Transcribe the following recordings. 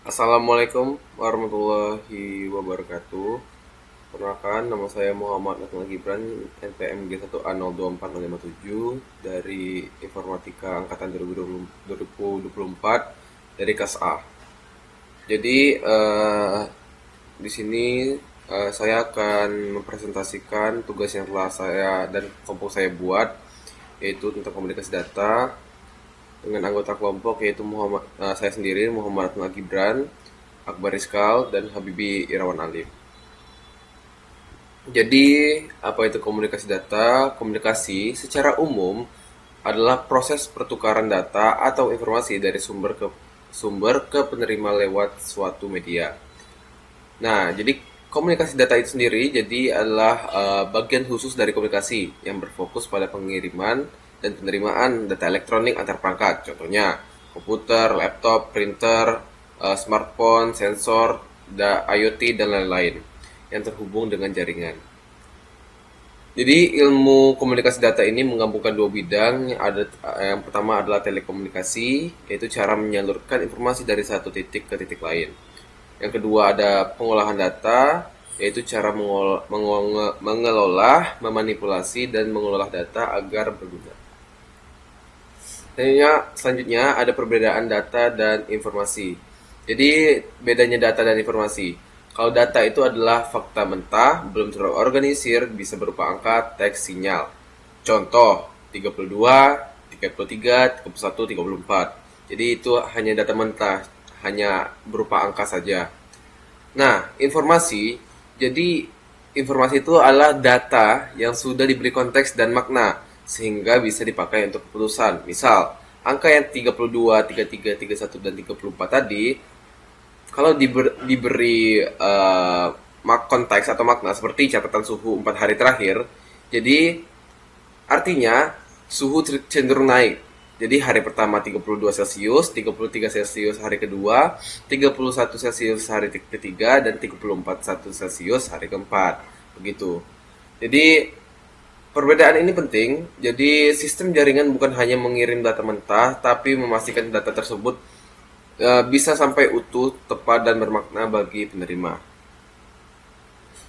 Assalamualaikum warahmatullahi wabarakatuh. Perkenalkan, nama saya Muhammad Nathan Gibran, NPM G1A024057 dari Informatika Angkatan 2024 dari KAS A. Jadi di sini saya akan mempresentasikan tugas yang telah saya dan kelompok saya buat, yaitu tentang komunikasi data dengan anggota kelompok yaitu saya sendiri Muhammad Nathan Gibran, Akbar Rizkal, dan Habibi Irawan Alim. Jadi, apa itu komunikasi data? Komunikasi secara umum adalah proses pertukaran data atau informasi dari sumber ke penerima lewat suatu media. Nah, jadi komunikasi data itu sendiri adalah bagian khusus dari komunikasi yang berfokus pada pengiriman dan penerimaan data elektronik antar perangkat. Contohnya komputer, laptop, printer, smartphone, sensor, IoT dan lain-lain yang terhubung dengan jaringan. Jadi ilmu komunikasi data ini menggabungkan dua bidang. Yang pertama adalah telekomunikasi, yaitu cara menyalurkan informasi dari satu titik ke titik lain. Yang kedua ada pengolahan data, yaitu cara mengelola, memanipulasi, dan mengolah data agar berguna. Selanjutnya ada perbedaan data dan informasi. Jadi bedanya data dan informasi. Kalau data itu adalah fakta mentah, belum terorganisir, bisa berupa angka, teks, sinyal. Contoh, 32, 33, 31, 34. Jadi itu hanya data mentah, hanya berupa angka saja. Nah, informasi itu adalah data yang sudah diberi konteks dan makna sehingga bisa dipakai untuk keputusan. Misal, angka yang 32, 33, 31 dan 34 tadi kalau diberi konteks atau makna seperti catatan suhu 4 hari terakhir, jadi artinya suhu cenderung naik. Jadi hari pertama 32 Celcius, 33 Celcius hari kedua, 31 Celcius hari ketiga, dan 34 Celcius hari keempat. Begitu. Jadi perbedaan ini penting. Jadi sistem jaringan bukan hanya mengirim data mentah, tapi memastikan data tersebut bisa sampai utuh, tepat, dan bermakna bagi penerima.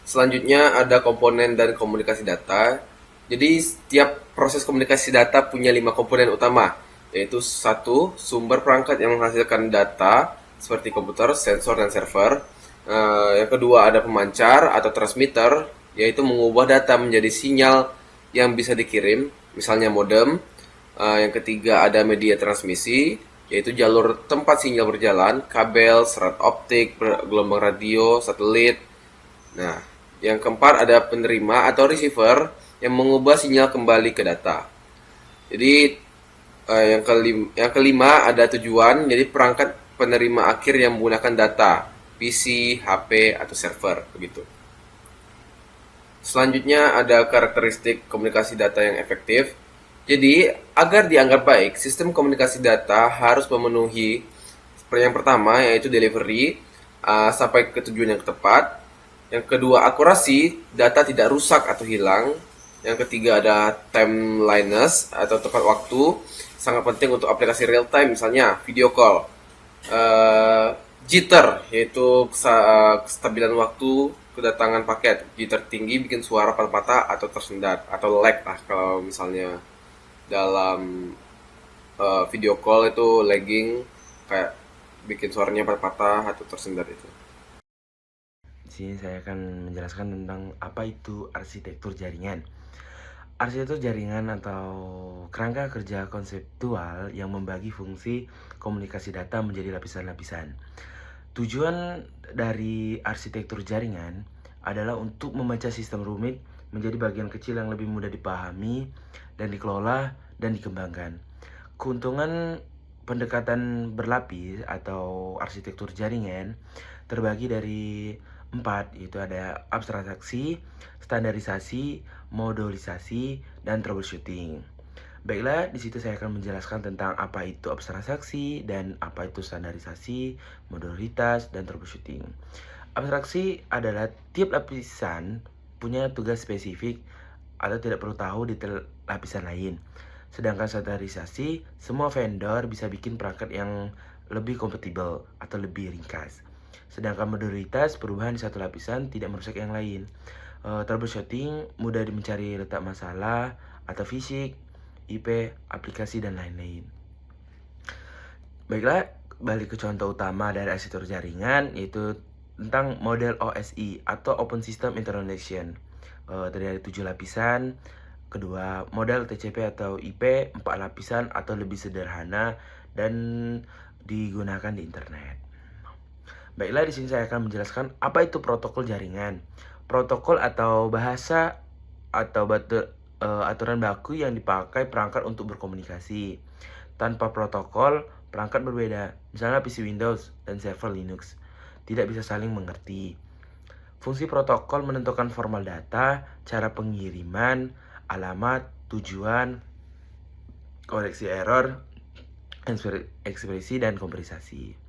Selanjutnya ada komponen dan komunikasi data. Jadi setiap proses komunikasi data punya 5 komponen utama, yaitu satu, sumber perangkat yang menghasilkan data seperti komputer, sensor, dan server. Yang kedua ada pemancar atau transmitter, yaitu mengubah data menjadi sinyal yang bisa dikirim, misalnya modem. Yang ketiga ada media transmisi, yaitu jalur tempat sinyal berjalan, kabel, serat optik, gelombang radio, satelit. Nah, yang keempat ada penerima atau receiver yang mengubah sinyal kembali ke data. Jadi yang kelima ada tujuan, jadi perangkat penerima akhir yang menggunakan data, PC, HP atau server begitu. Selanjutnya ada karakteristik komunikasi data yang efektif. Jadi, agar dianggap baik, sistem komunikasi data harus memenuhi seperti yang pertama yaitu delivery sampai ke tujuan yang tepat. Yang kedua, akurasi, data tidak rusak atau hilang. Yang ketiga ada timeliness atau tepat waktu, sangat penting untuk aplikasi real time, misalnya video call. Jitter, yaitu kestabilan waktu kedatangan paket. Jitter tinggi bikin suara patah-patah atau tersendat, atau lag lah kalau misalnya dalam video call itu lagging, kayak bikin suaranya patah-patah atau tersendat itu. Di sini saya akan menjelaskan tentang apa itu arsitektur jaringan. Arsitektur jaringan atau kerangka kerja konseptual yang membagi fungsi komunikasi data menjadi lapisan-lapisan. Tujuan dari arsitektur jaringan adalah untuk memecah sistem rumit menjadi bagian kecil yang lebih mudah dipahami dan dikelola dan dikembangkan. Keuntungan pendekatan berlapis atau arsitektur jaringan terbagi dari 4, yaitu ada abstraksi, standarisasi, modulisasi, dan troubleshooting. Baiklah, di situ saya akan menjelaskan tentang apa itu abstraksi dan apa itu standarisasi, modularitas, dan troubleshooting. Abstraksi adalah tiap lapisan punya tugas spesifik atau tidak perlu tahu detail lapisan lain. Sedangkan standarisasi, semua vendor bisa bikin perangkat yang lebih kompatibel atau lebih ringkas. Sedangkan modularitas perubahan di satu lapisan tidak merusak yang lain. Troubleshooting mudah mencari letak masalah atau fisik, IP, aplikasi, dan lain-lain. Baiklah, balik ke contoh utama dari arsitektur jaringan, yaitu tentang model OSI atau Open System Interconnection. Terdiri dari 7 lapisan. Kedua, model TCP atau IP 4 lapisan atau lebih sederhana dan digunakan di internet. Baiklah, di sini saya akan menjelaskan apa itu protokol jaringan. Protokol atau bahasa atau aturan baku yang dipakai perangkat untuk berkomunikasi. Tanpa protokol, perangkat berbeda, misalnya PC Windows dan server Linux, tidak bisa saling mengerti. Fungsi protokol menentukan format data, cara pengiriman, alamat, tujuan, koreksi error, ekspresi, dan kompensasi.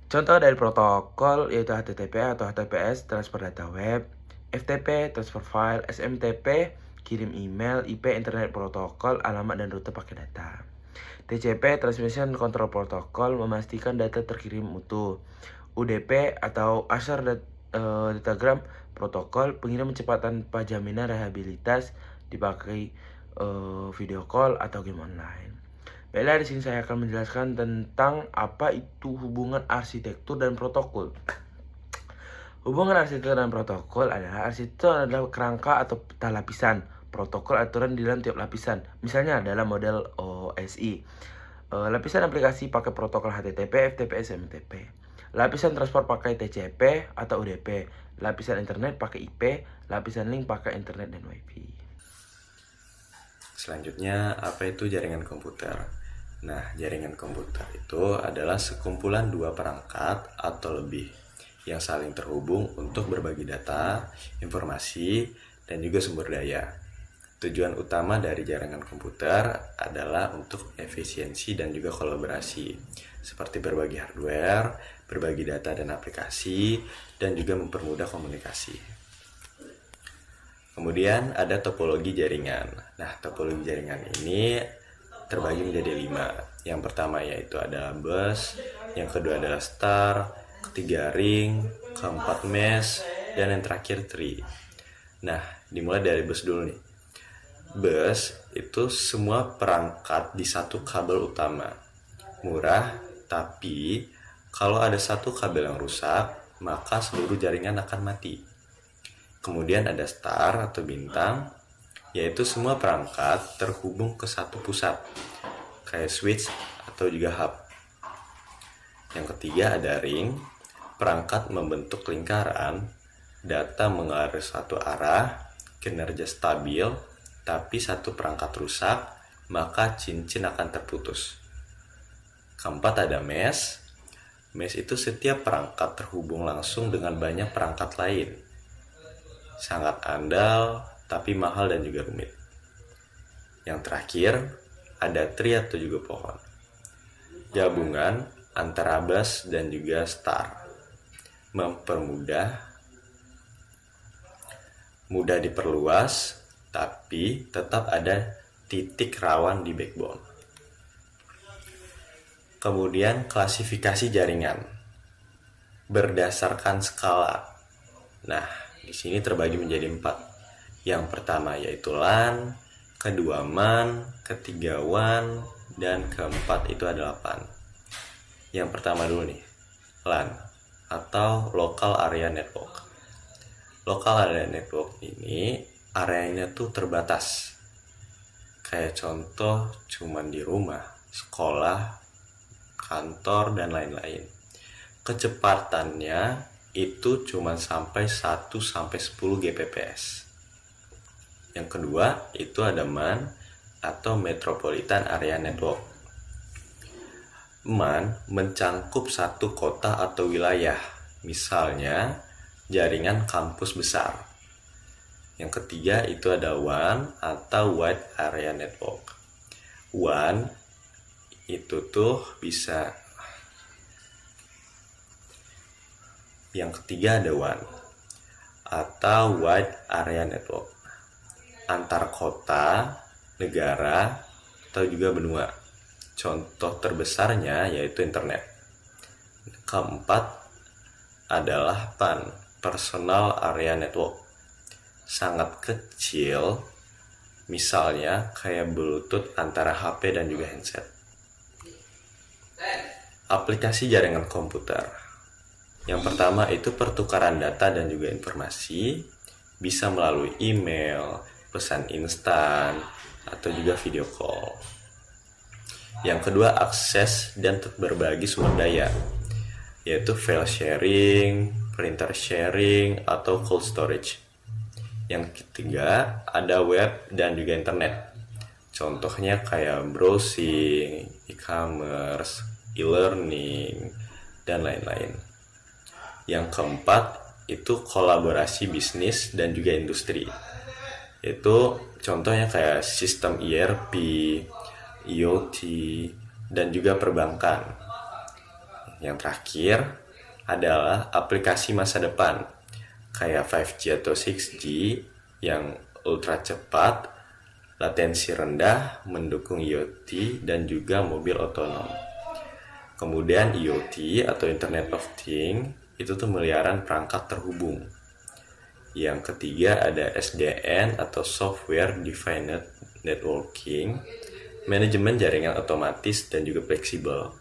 Contoh dari protokol yaitu HTTP atau HTTPS, transfer data web, FTP, transfer file, SMTP, kirim email, IP, internet protokol, alamat dan rute pakai data. TCP, Transmission Control Protocol, memastikan data terkirim utuh. UDP atau Assured Datagram Protocol, pengirim cepat tanpa jaminan reliabilitas, dipakai video call atau game online. Baiklah, di sini saya akan menjelaskan tentang apa itu hubungan arsitektur dan protokol. Hubungan arsitektur dan protokol arsitektur adalah kerangka atau peta lapisan, protokol aturan di dalam tiap lapisan. Misalnya dalam model OSI, lapisan aplikasi pakai protokol HTTP, FTP, SMTP. Lapisan transport pakai TCP atau UDP. Lapisan internet pakai IP. Lapisan link pakai internet dan WiFi. Selanjutnya, apa itu jaringan komputer? Nah, jaringan komputer itu adalah sekumpulan dua perangkat atau lebih yang saling terhubung untuk berbagi data, informasi, dan juga sumber daya. Tujuan utama dari jaringan komputer adalah untuk efisiensi dan juga kolaborasi, seperti berbagi hardware, berbagi data dan aplikasi, dan juga mempermudah komunikasi. Kemudian ada topologi jaringan. Nah, topologi jaringan ini terbagi menjadi 5. Yang pertama yaitu adalah bus, yang kedua adalah star, ketiga ring, keempat mesh, dan yang terakhir tree. Nah, dimulai dari bus dulu nih. Bus itu semua perangkat di satu kabel utama. Murah, tapi kalau ada satu kabel yang rusak, maka seluruh jaringan akan mati. Kemudian ada star atau bintang, yaitu semua perangkat terhubung ke satu pusat, kayak switch atau juga hub. Yang ketiga ada ring, perangkat membentuk lingkaran, data mengalir satu arah, kinerja stabil, tapi satu perangkat rusak, maka cincin akan terputus. Keempat ada mesh. Mesh itu setiap perangkat terhubung langsung dengan banyak perangkat lain. Sangat andal, tapi mahal dan juga rumit. Yang terakhir, ada tree atau juga pohon. Gabungan antara bus dan juga star. Mempermudah, mudah diperluas, tapi tetap ada titik rawan di backbone. Kemudian klasifikasi jaringan berdasarkan skala. Nah, di sini terbagi menjadi 4. Yang pertama yaitu LAN, kedua MAN, ketiga WAN, dan keempat itu ada 8. Yang pertama dulu nih, LAN atau Local Area Network. Local Area Network ini areanya tuh terbatas. Kayak contoh cuman di rumah, sekolah, kantor, dan lain-lain. Kecepatannya itu cuma sampai 1-10 Gbps. Yang kedua itu ada MAN atau Metropolitan Area Network. MAN mencangkup satu kota atau wilayah, misalnya jaringan kampus besar. Yang ketiga itu ada WAN atau Wide Area Network. WAN itu tuh bisa. Yang ketiga ada WAN atau Wide Area Network, antar kota, negara, atau juga benua. Contoh terbesarnya yaitu internet. Keempat adalah PAN, Personal Area Network. Sangat kecil, misalnya kayak Bluetooth antara HP dan juga handset. Aplikasi jaringan komputer. Yang pertama itu pertukaran data dan juga informasi, bisa melalui email, pesan instan, atau juga video call. Yang kedua, akses dan berbagi sumber daya, yaitu file sharing, printer sharing, atau cold storage. Yang ketiga, ada web dan juga internet. Contohnya kayak browsing, e-commerce, e-learning, dan lain-lain. Yang keempat, itu kolaborasi bisnis dan juga industri. Itu contohnya kayak sistem ERP, IoT, dan juga perbankan. Yang terakhir adalah aplikasi masa depan, kayak 5G atau 6G yang ultra cepat, latensi rendah, mendukung IoT, dan juga mobil otonom. Kemudian IoT atau Internet of Things, itu tuh miliaran perangkat terhubung. Yang ketiga ada SDN atau Software Defined Networking, manajemen jaringan otomatis dan juga fleksibel.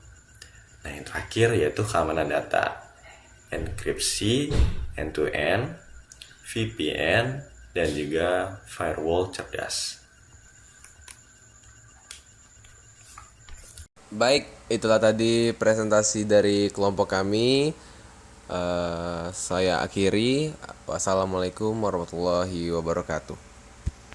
Nah, yang terakhir yaitu keamanan data, enkripsi, end-to-end, VPN, dan juga firewall cerdas. Baik, itulah tadi presentasi dari kelompok kami. Saya akhiri. Wassalamualaikum warahmatullahi wabarakatuh.